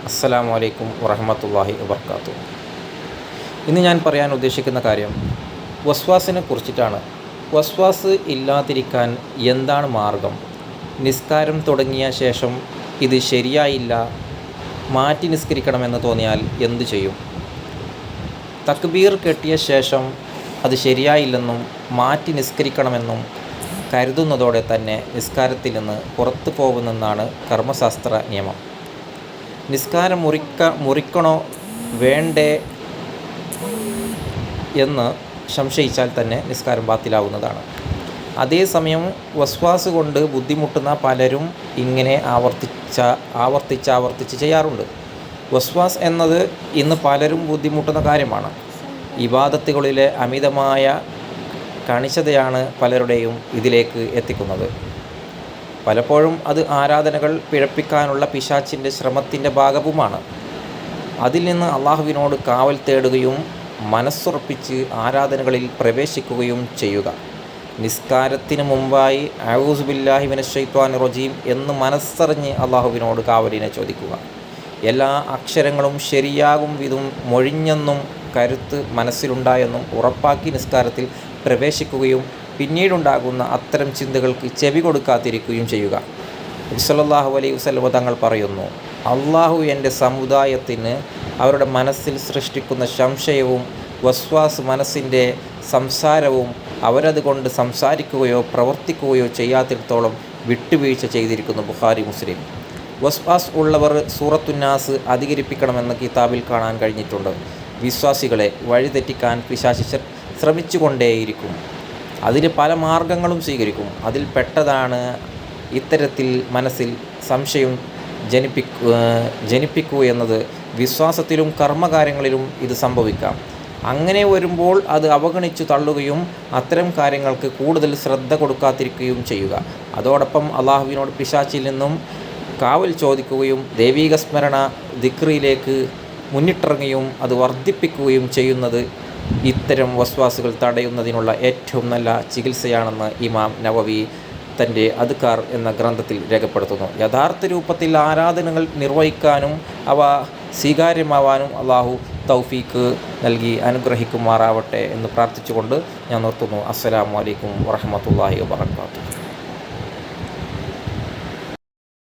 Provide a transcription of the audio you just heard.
അസ്സലാമു അലൈക്കും വറഹ്മത്തുള്ളാഹി വബർക്കാത്തു. ഇന്ന് ഞാൻ പറയാൻ ഉദ്ദേശിക്കുന്ന കാര്യം വസ്വാസിനെ കുറിച്ചിട്ടാണ്. വസ്വാസ് ഇല്ലാതിരിക്കാൻ എന്താണ് മാർഗം? നിസ്കാരം തുടങ്ങിയ ശേഷം ഇത് ശരിയായില്ല, മാറ്റി നിസ്കരിക്കണമെന്ന് തോന്നിയാൽ എന്തു ചെയ്യും? തക്ബീർ കെട്ടിയ ശേഷം അത് ശരിയായില്ലെന്നും മാറ്റി നിസ്കരിക്കണമെന്നും കരുതുന്നതോടെ തന്നെ നിസ്കാരത്തിൽ നിന്ന് പുറത്തു പോകുമെന്നാണ് കർമ്മശാസ്ത്ര നിയമം. നിസ്കാരം മുറിക്കണോ വേണ്ടേ എന്ന് സംശയിച്ചാൽ തന്നെ നിസ്കാരം ബാത്തിലാവുന്നതാണ്. അതേസമയം വസ്വാസ് കൊണ്ട് ബുദ്ധിമുട്ടുന്ന പലരും ഇങ്ങനെ ആവർത്തിച്ച് ചെയ്യാറുണ്ട്. വസ്വാസ് എന്നത് ഇന്ന് പലരും ബുദ്ധിമുട്ടുന്ന കാര്യമാണ്. ഇബാദത്തുകളിലെ അമിതമായ കണിശതയാണ് പലരുടെയും ഇതിലേക്ക് എത്തിക്കുന്നത്. പലപ്പോഴും അത് ആരാധനകൾ പിഴപ്പിക്കാനുള്ള പിശാചിൻ്റെ ശ്രമത്തിൻ്റെ ഭാഗവുമാണ്. അതിൽ നിന്ന് അള്ളാഹുവിനോട് കാവൽ തേടുകയും മനസ്സുറപ്പിച്ച് ആരാധനകളിൽ പ്രവേശിക്കുകയും ചെയ്യുക. നിസ്കാരത്തിന് മുമ്പായി അഊസു ബില്ലാഹി മിനശ് ശൈത്വാനിർ റജീം എന്ന് മനസ്സറിഞ്ഞ് അള്ളാഹുവിനോട് കാവലിനെ ചോദിക്കുക. എല്ലാ അക്ഷരങ്ങളും ശരിയാകും വിധം മൊഴിഞ്ഞെന്നും കരുത്ത് മനസ്സിലുണ്ടായെന്നും ഉറപ്പാക്കി നിസ്കാരത്തിൽ പ്രവേശിക്കുകയും പിന്നീടുണ്ടാകുന്ന അത്തരം ചിന്തകൾക്ക് ചെവി കൊടുക്കാതിരിക്കുകയും ചെയ്യുക. നബി സല്ലല്ലാഹു അലൈഹി വസല്ലം തങ്ങൾ പറയുന്നു, അള്ളാഹു എൻ്റെ സമുദായത്തിന് അവരുടെ മനസ്സിൽ സൃഷ്ടിക്കുന്ന സംശയവും വസ്വാസ് മനസ്സിൻ്റെ സംസാരവും അവരതുകൊണ്ട് സംസാരിക്കുകയോ പ്രവർത്തിക്കുകയോ ചെയ്യാത്തിടത്തോളം വിട്ടുവീഴ്ച ചെയ്തിരിക്കുന്നു. ബുഖാരി, മുസ്ലിം. വസ്വാസ് ഉള്ളവർ സൂറത്തുന്നാസ് അധികരിപ്പിക്കണമെന്ന് കിതാബിൽ കാണാൻ കഴിഞ്ഞിട്ടുണ്ട്. വിശ്വാസികളെ വഴിതെറ്റിക്കാൻ പിശാച് ശ്രമിച്ചുകൊണ്ടേയിരിക്കും. അതിന് പല മാർഗങ്ങളും സ്വീകരിക്കും. അതിൽ പെട്ടതാണ് ഇത്തരത്തിൽ മനസ്സിൽ സംശയം ജനിപ്പിക്കുക എന്നത്. വിശ്വാസത്തിലും കർമ്മകാര്യങ്ങളിലും ഇത് സംഭവിക്കാം. അങ്ങനെ വരുമ്പോൾ അത് അവഗണിച്ചു തള്ളുകയും അത്തരം കാര്യങ്ങൾക്ക് കൂടുതൽ ശ്രദ്ധ കൊടുക്കാതിരിക്കുകയും ചെയ്യുക. അതോടൊപ്പം അള്ളാഹുവിനോട് പിശാചിൽ നിന്നും കാവൽ ചോദിക്കുകയും ദൈവീക സ്മരണ ദിക്റിലേക്ക് മുന്നിട്ടിറങ്ങുകയും അത് വർദ്ധിപ്പിക്കുകയും ചെയ്യുന്നത് ഇത്തരം വസ്വാസുകൾ തടയുന്നതിനുള്ള ഏറ്റവും നല്ല ചികിത്സയാണെന്ന് ഇമാം നവവി തൻ്റെ അദ്കാർ എന്ന ഗ്രന്ഥത്തിൽ രേഖപ്പെടുത്തുന്നു. യഥാർത്ഥ രൂപത്തിൽ ആരാധനകൾ നിർവഹിക്കാനും അവ സ്വീകാര്യമാവാനും അള്ളാഹു തൗഫീക്ക് നൽകി അനുഗ്രഹിക്കുമാറാവട്ടെ എന്ന് പ്രാർത്ഥിച്ചുകൊണ്ട് ഞാൻ നിർത്തുന്നു. അസ്സലാമു അലൈക്കും വറഹ്മത്തുള്ളാഹി വബറകാതുഹു.